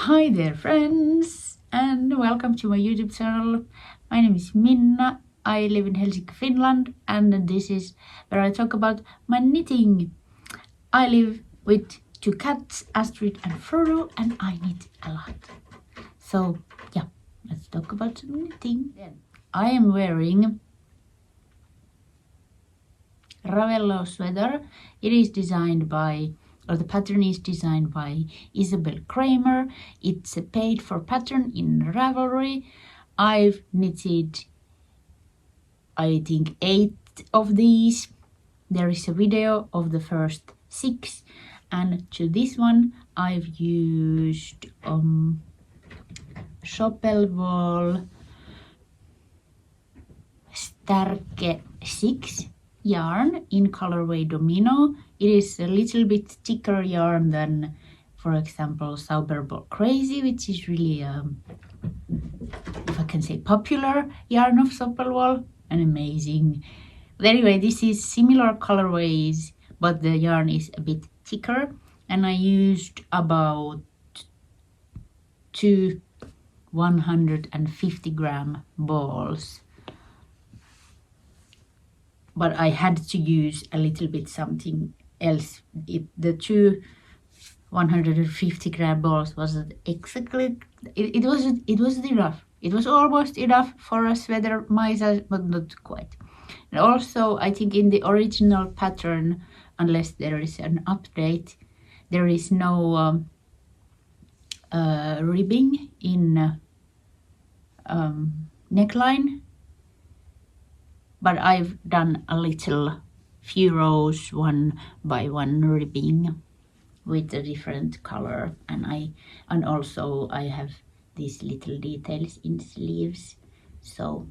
Hi there friends, and welcome to my YouTube channel. My name is Minna. I live in Helsinki, Finland, and this is where I talk about my knitting. I live with two cats, Astrid and Frodo, and I knit a lot. So yeah, let's talk about some knitting. I am wearing ravello sweater. It is designed by, or the pattern is designed by Isabell Kraemer. It's a paid for pattern in Ravelry. I've knitted, I think, 8 of these. There is a video of the first 6, and to this one I've used Zauberball Stärke 6 yarn in colorway Domino. It is a little bit thicker yarn than, for example, Zauberball Crazy, which is really, if I can say, popular yarn of Zauberball, and amazing. But anyway, this is similar colorways, but the yarn is a bit thicker, and I used about 2 150-gram balls. But I had to use a little bit something else. The 2 150-gram balls wasn't exactly, it wasn't enough. It was almost enough for a sweater my size, but not quite. And also, I think in the original pattern, unless there is an update, there is no ribbing in neckline. But I've done a little few rows, 1 by 1 ribbing with a different color, and also I have these little details in sleeves. So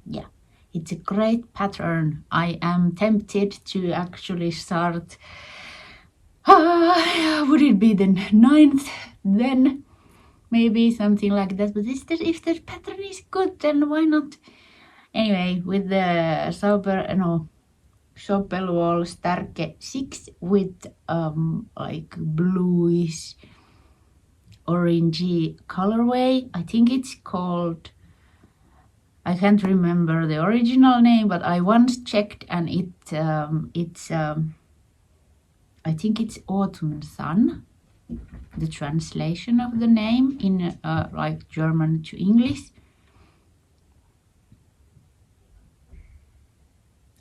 yeah, it's a great pattern. I am tempted to actually start, would it be the 9th then? Maybe something like that, but if the pattern is good, then why not? Anyway, with the Schoppel Stärke 6 with like bluish orangey colorway. I think it's called, I can't remember the original name, but I once checked, and it's I think it's Autumn Sun, the translation of the name in like German to English.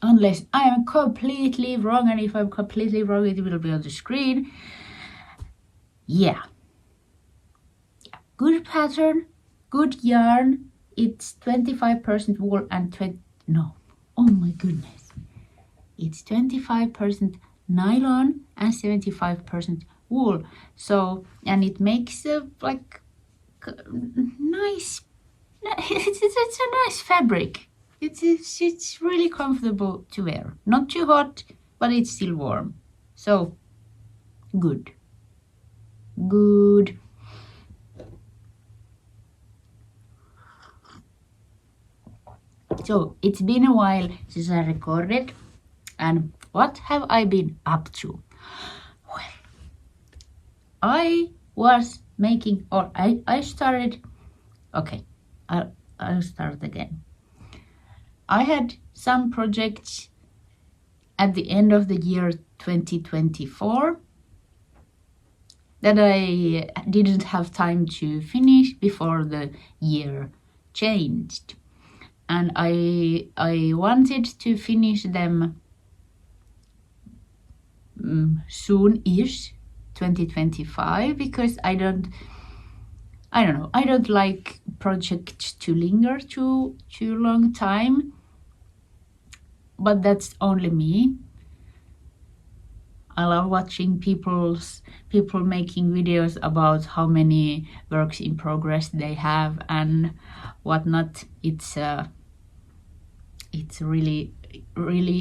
Unless I am completely wrong, and if I'm completely wrong, it will be on the screen. Yeah. Good pattern, good yarn. It's 25% wool and oh my goodness. It's 25% nylon and 75% wool. So, and it makes a like nice, it's a nice fabric. It's really comfortable to wear. Not too hot, but it's still warm. So, good. Good. So, it's been a while since I recorded. And what have I been up to? Well, I was making, or I started, okay, I'll start again. I had some projects at the end of the year 2024 that I didn't have time to finish before the year changed. And I wanted to finish them soon-ish, 2025, because I don't know, I don't like projects to linger too long time. But that's only me. I love watching people making videos about how many works in progress they have and whatnot. It's really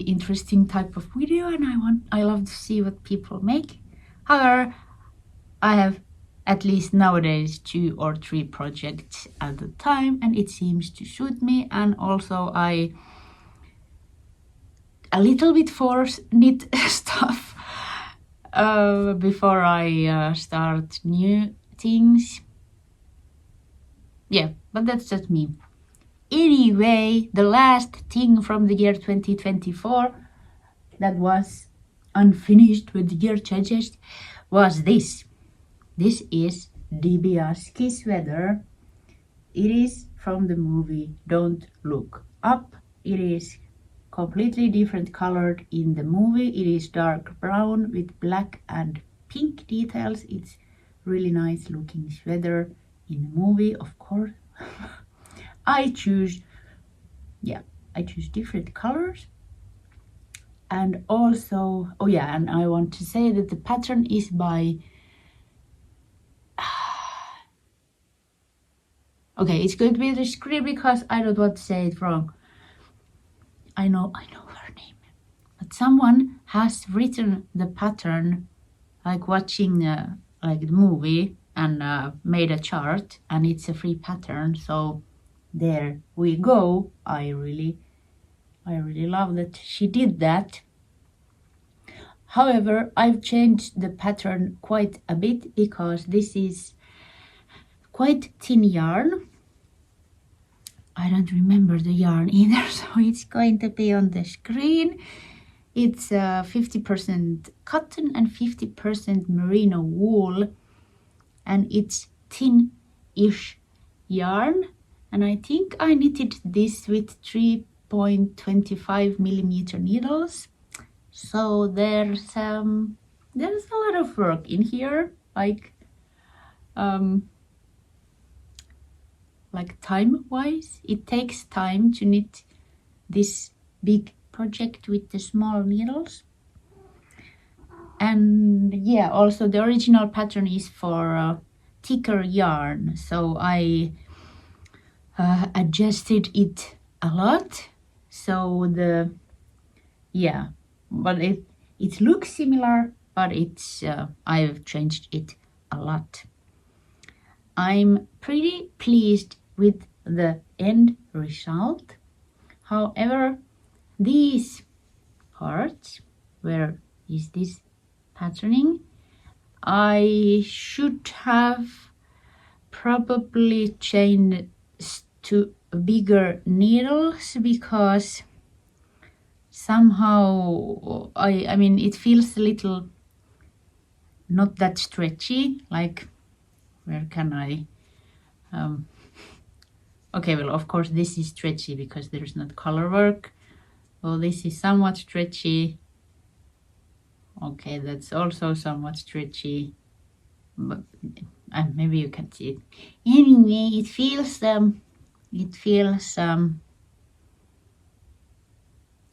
interesting type of video, and I love to see what people make. However, I have at least nowadays 2 or 3 projects at a time, and it seems to suit me. And also I a little bit force knit stuff before I start new things. Yeah, but that's just me. Anyway, the last thing from the year 2024 that was unfinished with the year changes was this. This is Dibiasky sweater. It is from the movie Don't Look Up. It is completely different colored in the movie. It is dark brown with black and pink details. It's really nice looking sweater in the movie, of course. I choose different colors. And also, oh yeah, and I want to say that the pattern is by okay, it's going to be the script because I don't want to say it wrong. I know her name, but someone has written the pattern, like watching like the movie, and made a chart, and it's a free pattern. So there we go. I really love that she did that. However, I've changed the pattern quite a bit because this is quite thin yarn. I don't remember the yarn either, so it's going to be on the screen. It's 50% cotton and 50% merino wool, and it's thin-ish yarn. And I think I knitted this with 3.25 millimeter needles. So there's a lot of work in here, like time-wise. It takes time to knit this big project with the small needles. And yeah, also the original pattern is for thicker yarn, so I adjusted it a lot. So but it looks similar, but it's I've changed it a lot. I'm pretty pleased with the end result. However, these parts, where is this patterning, I should have probably changed to bigger needles, because somehow I mean it feels a little not that stretchy. Like, where can I okay, well, of course this is stretchy because there's not color work. Well, this is somewhat stretchy. Okay, that's also somewhat stretchy, but maybe you can see it. Anyway, it feels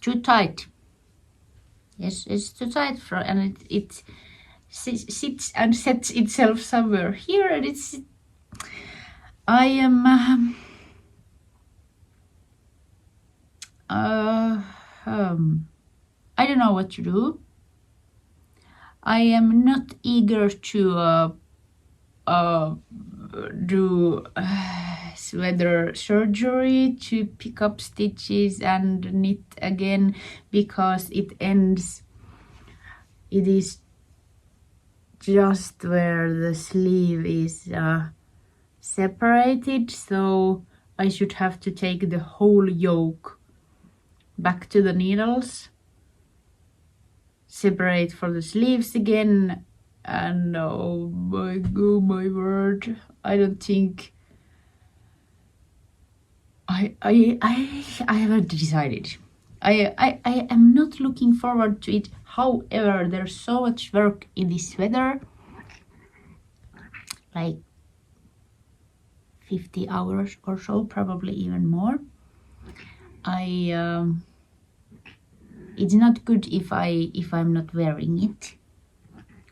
too tight. Yes, it's too tight and it sits and sets itself somewhere here, and I am I don't know what to do. I am not eager to do sweater surgery to pick up stitches and knit again, because it is just where the sleeve is separated, so I should have to take the whole yoke back to the needles, separate for the sleeves again, and oh my god, my word, I don't think I haven't decided. I am not looking forward to it. However, there's so much work in this sweater, like 50 hours or so, probably even more. It's not good if I'm not wearing it,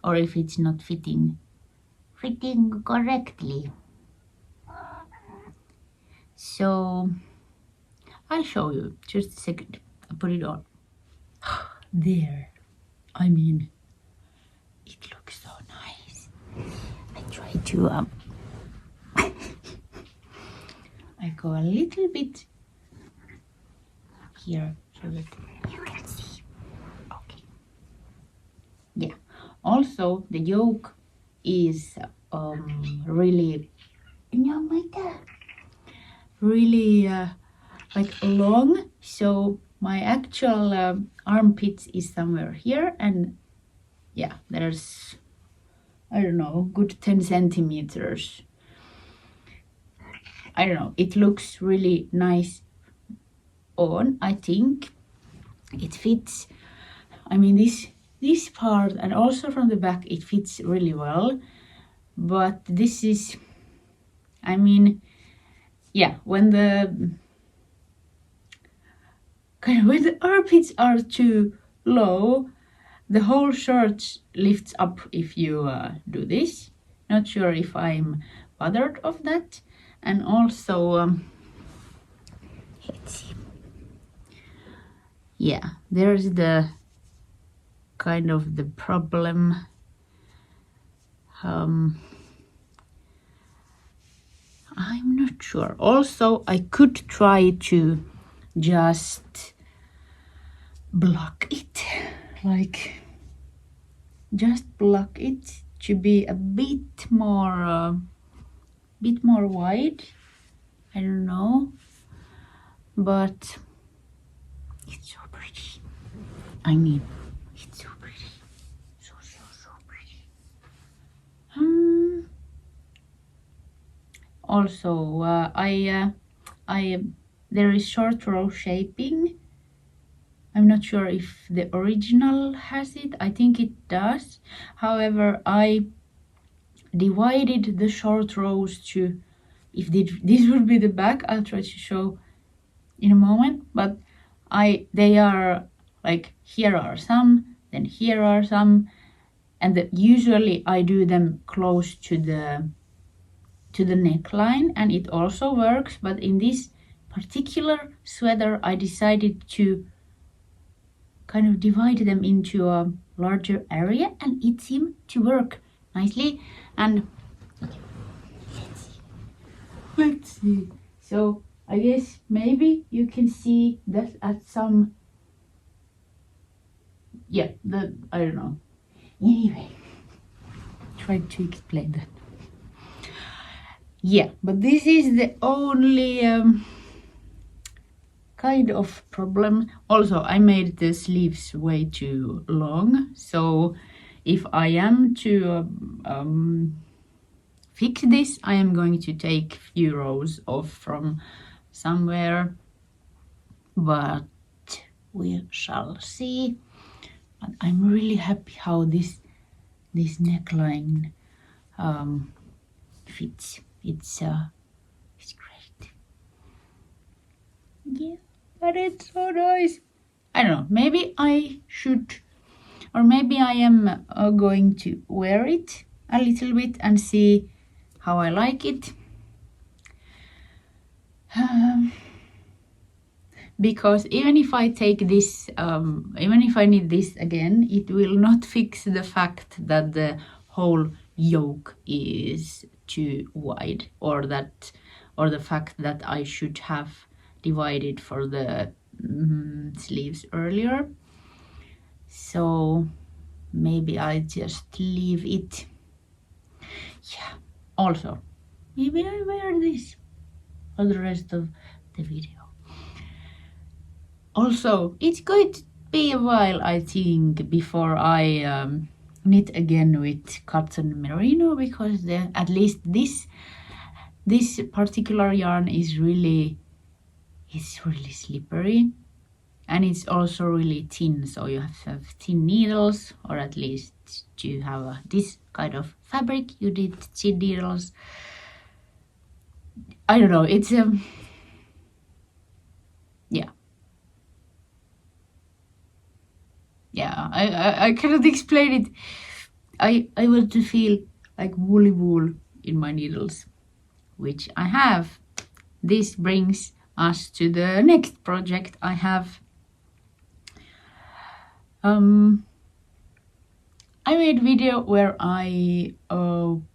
or if it's not fitting correctly. So I'll show you, just a second. I'll put it on. There, I mean, it looks so nice. I try to I go a little bit here so that you can see. Okay. Yeah. Also, the yoke is really, oh my god, really like long. So my actual armpits is somewhere here, and yeah, there's, I don't know, good 10 centimeters. I don't know, it looks really nice on. I think it fits. I mean, this part and also from the back it fits really well, but this is, I mean, yeah, when the armpits are too low, the whole shirt lifts up if you do this. Not sure if I'm bothered of that. And also, let's see. Yeah, there's the kind of the problem. I'm not sure. Also, I could try to just block it, like just block it to be a bit more wide. I don't know, but it's so pretty. I mean, it's so pretty, so pretty. Also, there is short row shaping. I'm not sure if the original has it. I think it does. However, I divided the short rows to, if this would be the back, I'll try to show in a moment, but they are like, here are some, then here are some, and usually I do them close to the neckline, and it also works. But in this particular sweater I decided to kind of divide them into a larger area, and it seemed to work nicely. And let's see. So I guess maybe you can see that at some, yeah, I don't know. Anyway, try to explain that. Yeah, but this is the only kind of problem. Also, I made the sleeves way too long, so if I am to fix this, I am going to take few rows off from somewhere, but we shall see. But I'm really happy how this neckline fits. It's great. Yeah, but it's so nice. I don't know, maybe I should, or maybe I am going to wear it a little bit and see how I like it. Because even if I take this, even if I need this again, it will not fix the fact that the whole yoke is too wide, or the fact that I should have divided for the sleeves earlier. So maybe I just leave it. Yeah, also maybe I wear this for the rest of the video. Also, it's going to be a while, I think, before I knit again with cotton merino, because at least this particular yarn is really slippery, and it's also really thin, so you have to have thin needles, or at least to have this kind of fabric you need thin needles. I don't know, it's yeah, I cannot explain it. I want to feel like woolly wool in my needles, which I have. This brings us to the next project I have. I made a video where I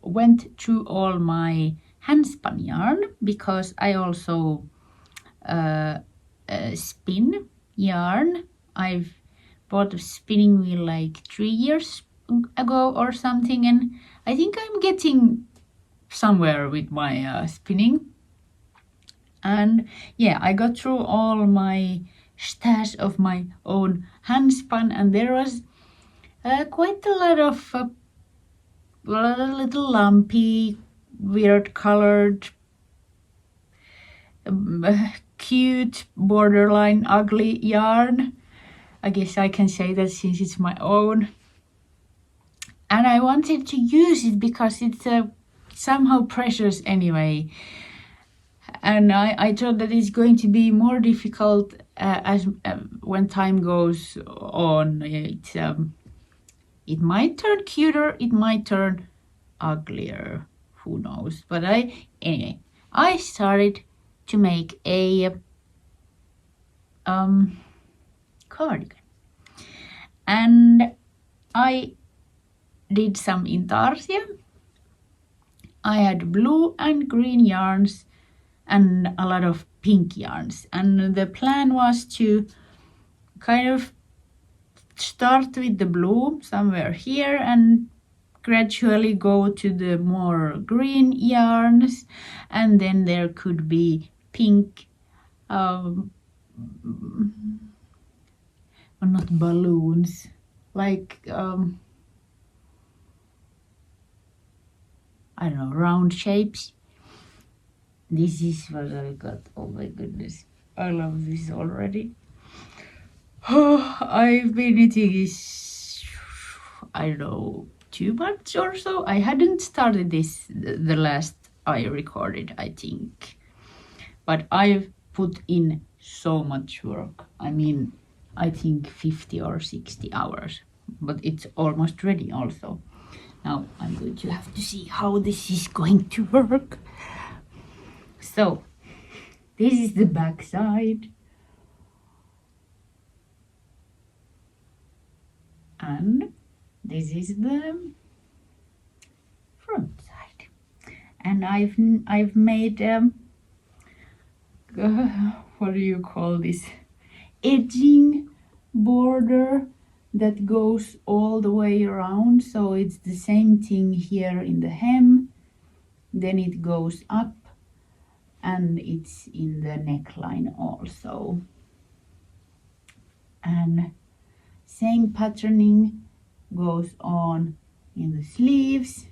went through all my handspun yarn, because I also spin yarn. I've bought a spinning wheel like 3 years ago or something, and I think I'm getting somewhere with my spinning. And yeah, I got through all my stash of my own handspun, and there was quite a lot of little lumpy, weird colored, cute, borderline ugly yarn. I guess I can say that since it's my own. And I wanted to use it because it's somehow precious anyway. And I thought that it's going to be more difficult as when time goes on. It might turn cuter, it might turn uglier, who knows. But anyway, I started to make a cardigan. And I did some intarsia. I had blue and green yarns and a lot of pink yarns. And the plan was to kind of start with the blue somewhere here and gradually go to the more green yarns, and then there could be pink, well, not balloons, like I don't know, round shapes. This is what I got. Oh my goodness, I love this already. Oh, I've been knitting this, I don't know, 2 months or so. I hadn't started this the last I recorded, I think. But I've put in so much work. I mean, I think 50 or 60 hours. But it's almost ready also. Now I'm going to have to see how this is going to work. So, this is the back side. And this is the front side. And I've made what do you call this, edging border that goes all the way around. So it's the same thing here in the hem, then it goes up, and it's in the neckline also. And same patterning goes on in the sleeves.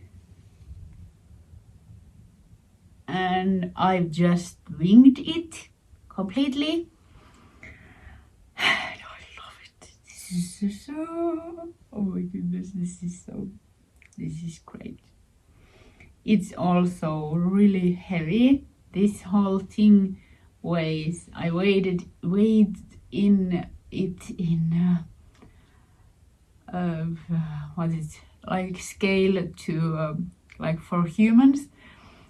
And I've just winged it completely. And I love it. This is so, oh my goodness, this is great. It's also really heavy. This whole thing weighs, I weighed in it in what is it, like scale to like for humans,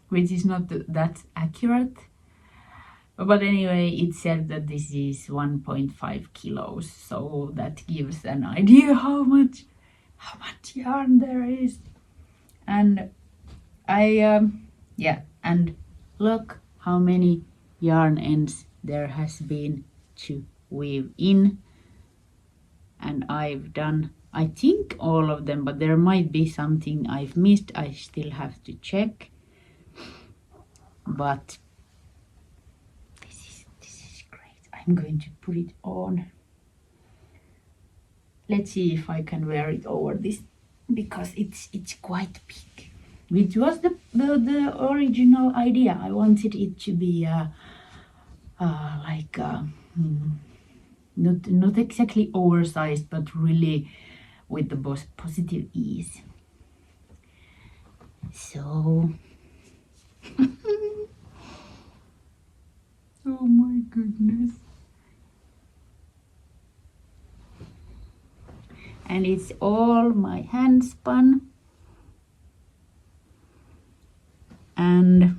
which is not that accurate. But anyway, it said that this is 1.5 kilos, so that gives an idea how much yarn there is. And yeah, and look how many yarn ends there has been to weave in. And I've done, I think, all of them, but there might be something I've missed. I still have to check. But this is great. I'm going to put it on. Let's see if I can wear it over this, because it's quite big. Which was the original idea. I wanted it to be like not exactly oversized, but really with the positive ease. So oh my goodness. And it's all my hand spun. And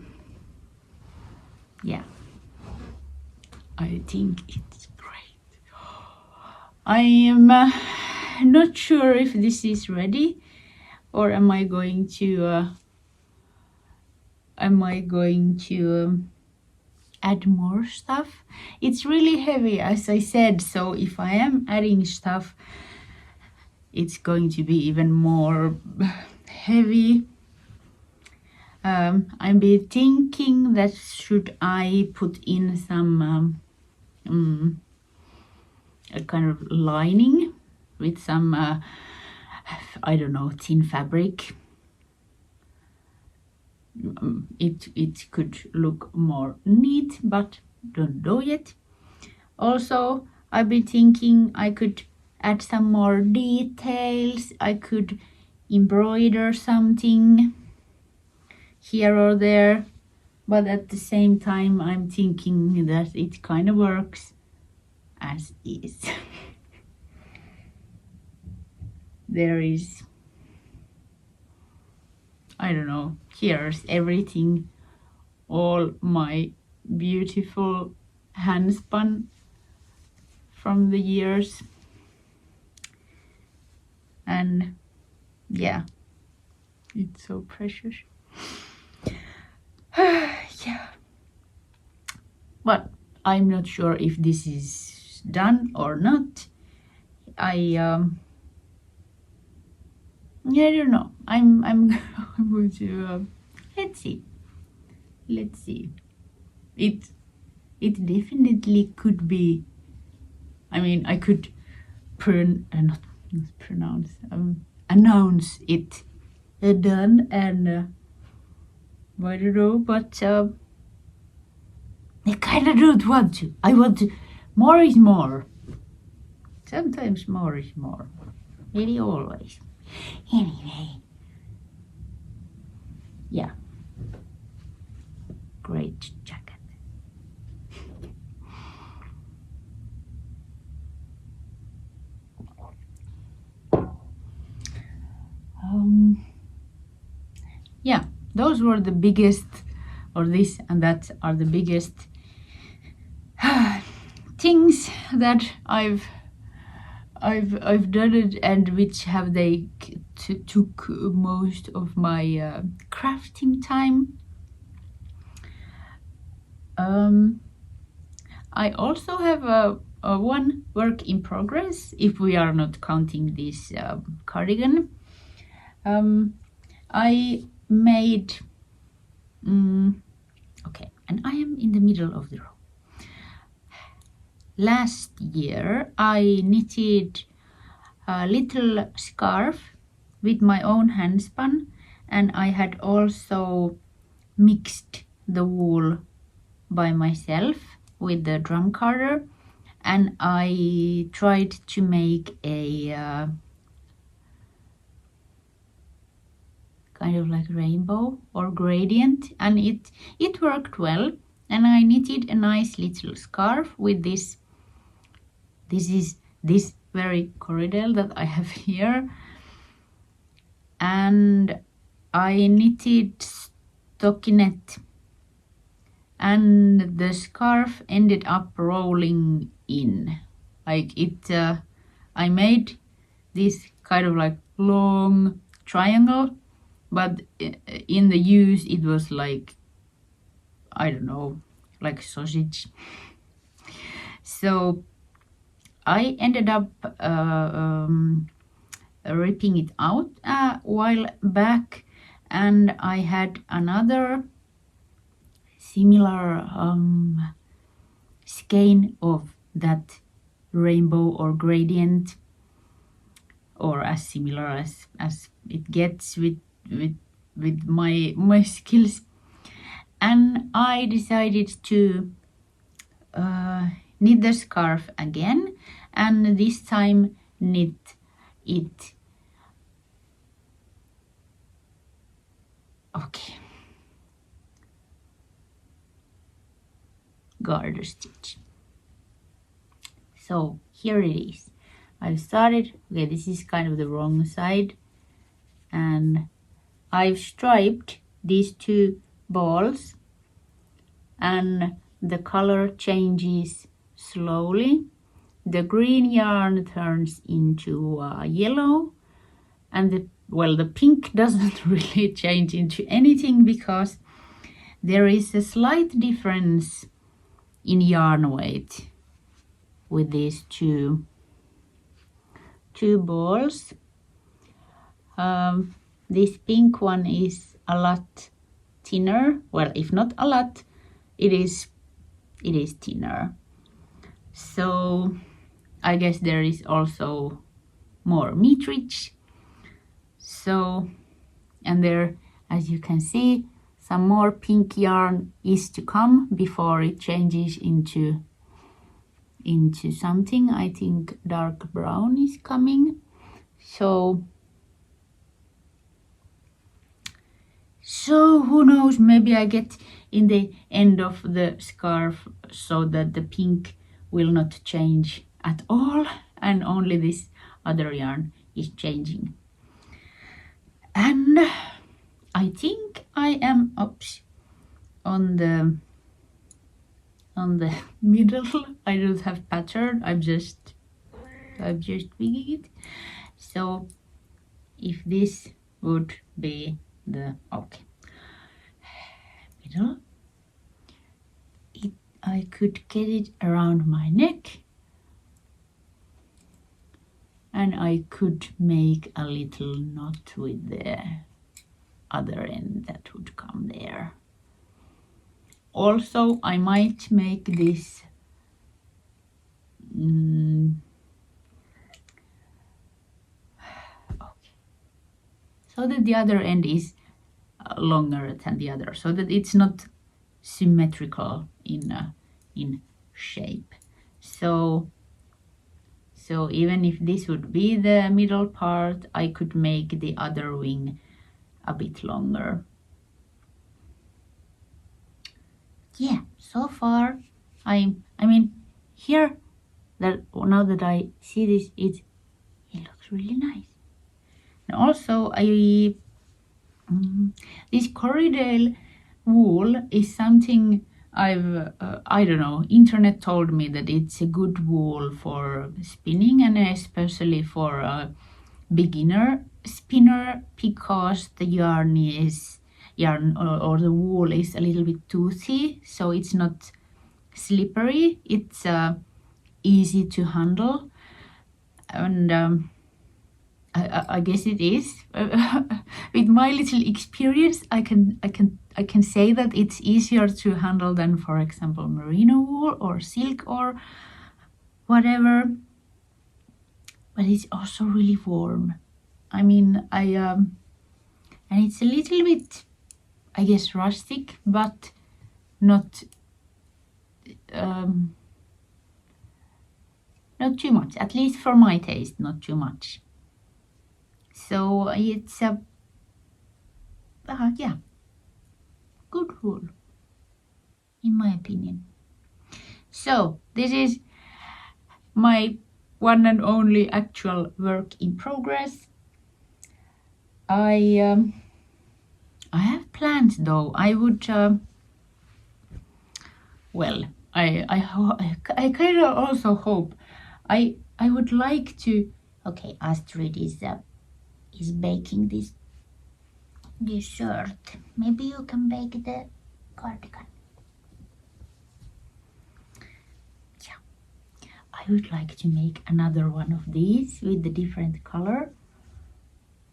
yeah, I think it's great. I am not sure if this is ready, or am I going to add more stuff. It's really heavy, as I said, so if I am adding stuff, it's going to be even more heavy. I've been thinking that should I put in some a kind of lining with some I don't know, thin fabric. It could look more neat, but don't know yet. Also, I've been thinking I could add some more details. I could embroider something here or there, but at the same time I'm thinking that it kind of works as is. There is, I don't know, here's everything, all my beautiful handspun from the years, and yeah, it's so precious. Yeah, but I'm not sure if this is done or not. I don't know. I'm going to let's see. It definitely could be. I mean, I could not pronounce announce it done, and I don't know, but I kind of don't want to. I want to. More is more. Sometimes more is more. Maybe always. Anyway, yeah, great jacket. Yeah, those were the biggest, or this and that are the biggest things that I've done it, and which have they took most of my crafting time. I also have a one work in progress, if we are not counting this cardigan. I made okay, and I am in the middle of the row. Last year I knitted a little scarf with my own handspun, and I had also mixed the wool by myself with the drum carder, and I tried to make a kind of like rainbow or gradient, and it worked well, and I knitted a nice little scarf with this is this very corridel that I have here, and I knitted stockinette, and the scarf ended up rolling in like it. I made this kind of like long triangle, but in the use it was like, I don't know, like sausage. So I ended up ripping it out a while back, and I had another similar skein of that rainbow or gradient, or as similar as it gets with my skills, and I decided to knit the scarf again, and this time knit it. Okay, garter stitch. So here it is. I've started, okay, this is kind of the wrong side, and I've striped these two balls, and the color changes slowly. The green yarn turns into yellow, and the pink doesn't really change into anything because there is a slight difference in yarn weight with these two balls. This pink one is a lot thinner. Well, if not a lot, it is thinner. So I guess there is also more meterage. So, and there, as you can see, some more pink yarn is to come before it changes into something. I think dark brown is coming. So who knows, maybe I get in the end of the scarf so that the pink will not change at all and only this other yarn is changing. And I think I am on the middle. I don't have pattern. I've just winging it. So if this would be the middle, I could get it around my neck, and I could make a little knot with the other end that would come there. Also, I might make this so that the other end is longer than the other, so that it's not symmetrical in shape. So even if this would be the middle part, I could make the other wing a bit longer. Yeah, so far I mean here, that now that I see this, it looks really nice. And also this Corriedale wool is something I've I don't know, internet told me that it's a good wool for spinning, and especially for a beginner spinner, because the yarn or the wool is a little bit toothy, so it's not slippery, it's easy to handle, and I guess it is. With my little experience, I can say that it's easier to handle than, for example, merino wool or silk or whatever. But it's also really warm. I mean, and it's a little bit, I guess, rustic, but not too much. At least for my taste, not too much. So it's a yeah, good wool in my opinion. So this is my one and only actual work in progress. I have plans though. I would well, I kind of also hope I would like to. Okay, Astrid is baking this shirt. Maybe you can bake the cardigan. Yeah, I would like to make another one of these with the different color.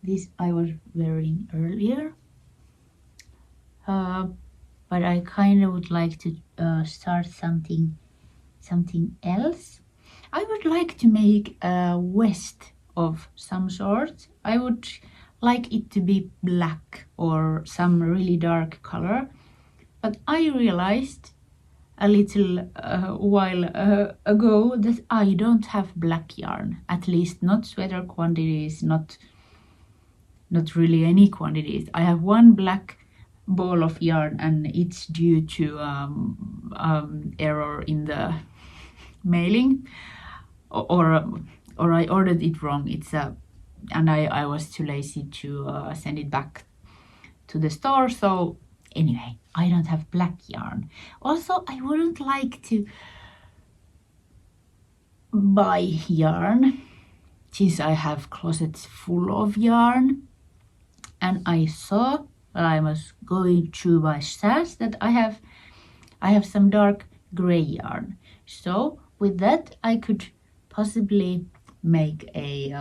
This I was wearing earlier, but I kind of would like to start something else. I would like to make a vest of some sort. I would like it to be black or some really dark color, but I realized a little while ago that I don't have black yarn, at least not sweater quantities, not really any quantities. I have one black ball of yarn, and it's due to error in the mailing, or I ordered it wrong. It's and I was too lazy to send it back to the store. So anyway, I don't have black yarn. Also, I wouldn't like to buy yarn since I have closets full of yarn, and I saw when I was going through my stash that I have some dark gray yarn. So with that, I could possibly make a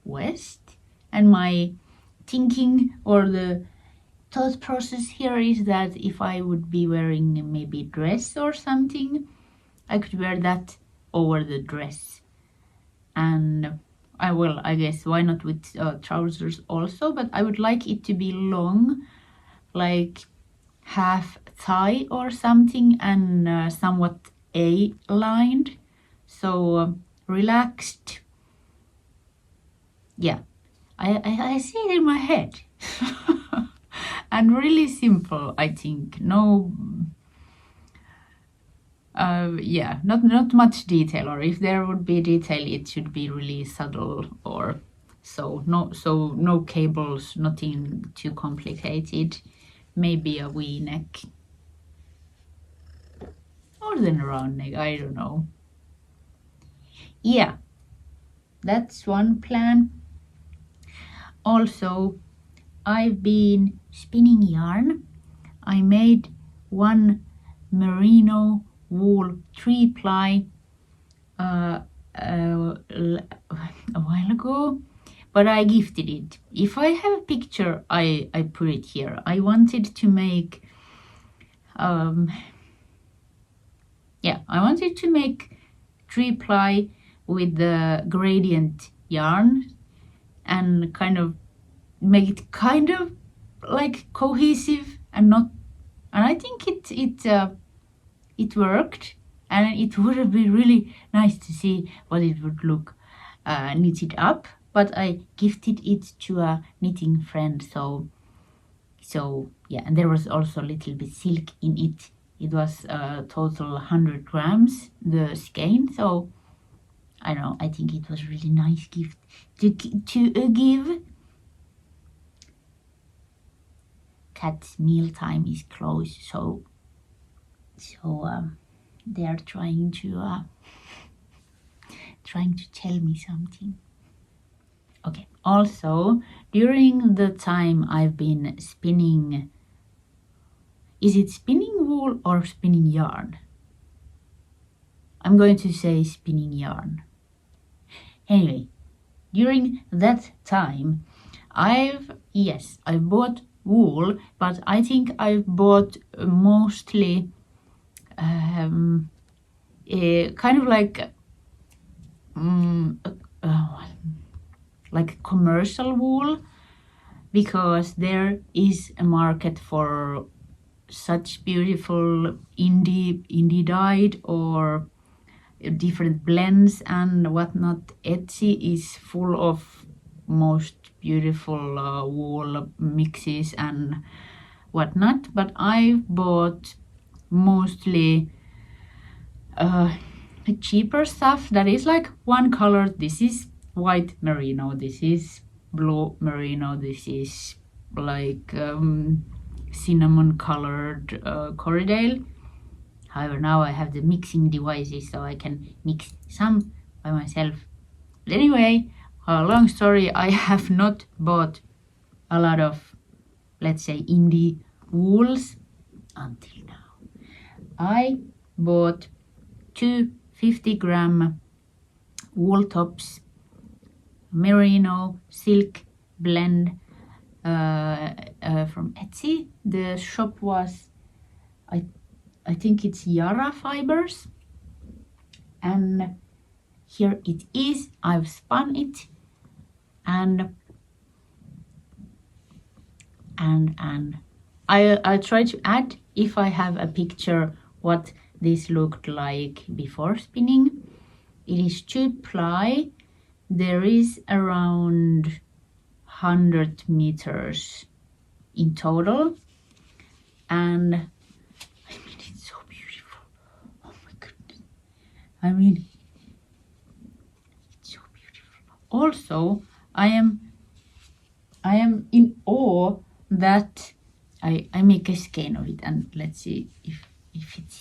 vest. And my thinking, or the thought process here is that if I would be wearing maybe dress or something, I could wear that over the dress. And I guess, why not with trousers also, but I would like it to be long, like half thigh or something, and somewhat A-lined, so relaxed. Yeah, I see it in my head. And really simple, I think. No, yeah, not much detail, or if there would be detail, it should be really subtle, or so no cables, nothing too complicated. Maybe a V-neck, or then a round neck, I don't know. Yeah, that's one plan. Also, I've been spinning yarn. I made one merino wool 3-ply a while ago, but I gifted it. If I have a picture, I put it here. I wanted to make I wanted to make 3-ply with the gradient yarn and kind of make it kind of like cohesive and not, and I think it worked, and it would have been really nice to see what it would look knitted up, but I gifted it to a knitting friend, so yeah. And there was also a little bit silk in it. It was total 100 grams, the skein, so I don't know, I think it was a really nice gift to give. Cat's mealtime is close, so they are trying to tell me something. Okay. Also, during the time I've been spinning, is it spinning wool or spinning yarn? I'm going to say spinning yarn. Anyway, during that time, I bought wool, but I think I've bought mostly kind of like commercial wool, because there is a market for such beautiful indie dyed or different blends and whatnot. Etsy is full of most beautiful wool mixes and whatnot, but I bought mostly cheaper stuff that is like one color. This is white merino, this is blue merino, this is like cinnamon colored corridale. However, now I have the mixing devices, so I can mix some by myself. But anyway, long story, I have not bought a lot of, let's say, indie wools until now. I bought 2 50-gram wool tops, merino silk blend from Etsy. The shop was, I think it's YaraFibers, and here it is. I've spun it, and I'll try to add, if I have a picture, what this looked like before spinning. It is 2-ply. There is around 100 meters in total, and I mean, it's so beautiful. Oh my goodness. I mean, it's so beautiful. Also, I am in awe that I make a skein of it, and let's see if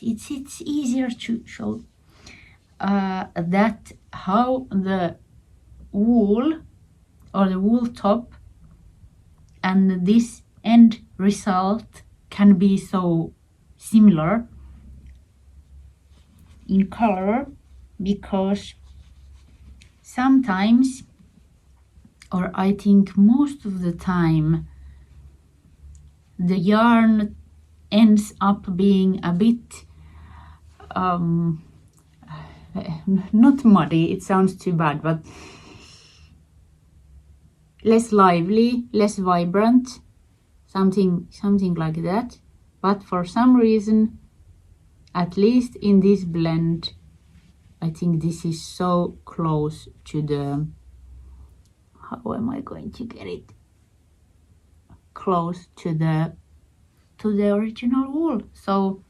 it's easier to show that how the wool or the wool top and this end result can be so similar in color, because sometimes, or I think most of the time, the yarn ends up being a bit not muddy, it sounds too bad, but less lively, less vibrant, something like that. But for some reason, at least in this blend, I think this is so close to the, how am I going to get it? Close to the original wool. So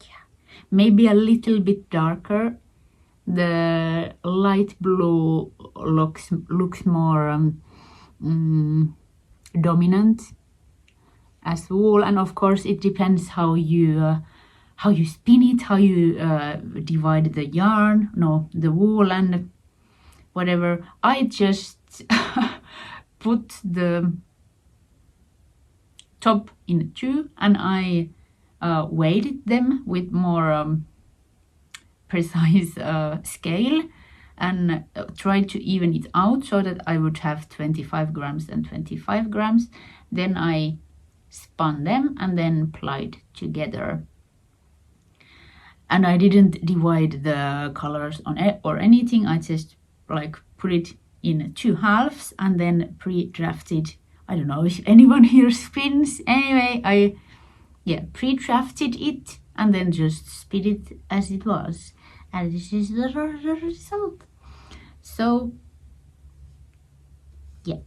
yeah, maybe a little bit darker. The light blue looks more dominant as wool, and of course it depends how you spin it, how you divide the yarn, the wool and whatever. I just put the top in two and I weighted them with more precise scale and tried to even it out so that I would have 25 grams and 25 grams. Then I spun them and then plied together. And I didn't divide the colors on it or anything. I just like put it in two halves and then pre-drafted. I don't know if anyone here spins. Anyway, I pre-drafted it and then just spit it as it was. And this is the result. So yeah,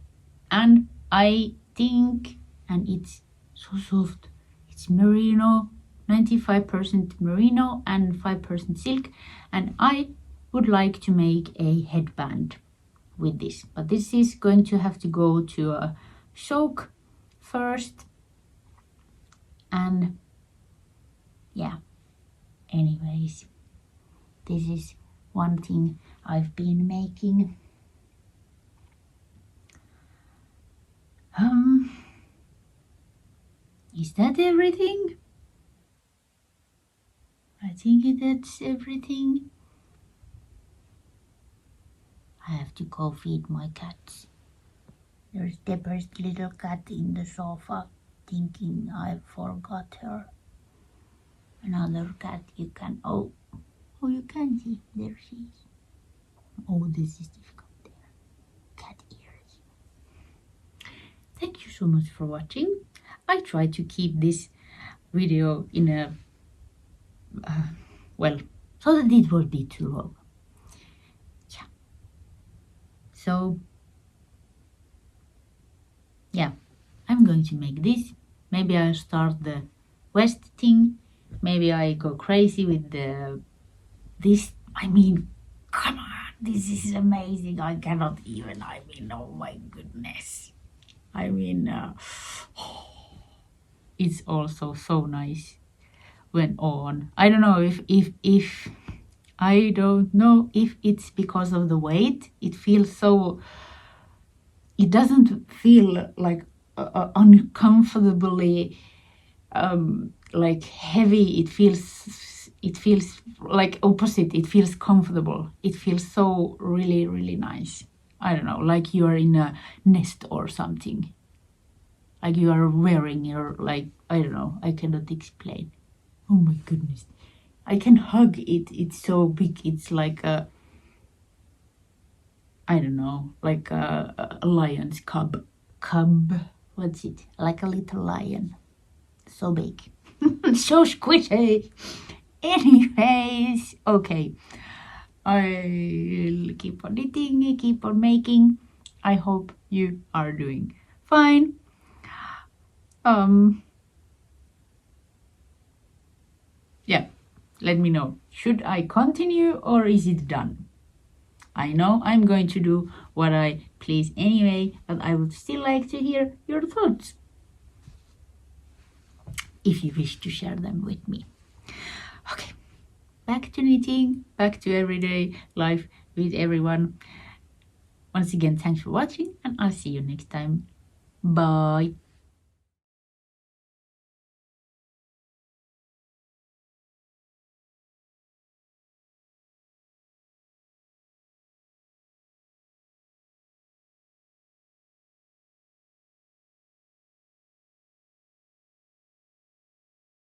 and I think, and it's so soft, it's merino, 95% merino and 5% silk, and I would like to make a headband with this, but this is going to have to go to a soak first. And yeah, anyways, this is one thing I've been making. Is that everything? I think that's everything. I have to go feed my cats. There's Deborah's little cat in the sofa thinking I forgot her. Another cat you can, oh you can see, there she is. Oh, this is difficult there. Cat ears. Thank you so much for watching. I try to keep this video in a, so that it won't be too long. Yeah. So, yeah, I'm going to make this. Maybe I'll start the west thing. Maybe I go crazy with this. I mean, come on, this is amazing. I cannot even, oh my goodness. It's also so nice when on. I don't know if I don't know if it's because of the weight. It feels so, it doesn't feel like uncomfortably like heavy. It feels like opposite. It feels comfortable. It feels so really, really nice. I don't know, like you are in a nest or something. Like you are wearing your, like, I don't know, I cannot explain. Oh my goodness. I can hug it. It's so big. It's like a, I don't know, like a lion's cub. What's it? Like a little lion. So big. So squishy. Anyways, okay. I'll keep on knitting, keep on making. I hope you are doing fine. Yeah, let me know. Should I continue or is it done? I know I'm going to do what I please anyway, but I would still like to hear your thoughts, if you wish to share them with me. Okay, back to knitting, back to everyday life with everyone. Once again, thanks for watching and I'll see you next time. Bye.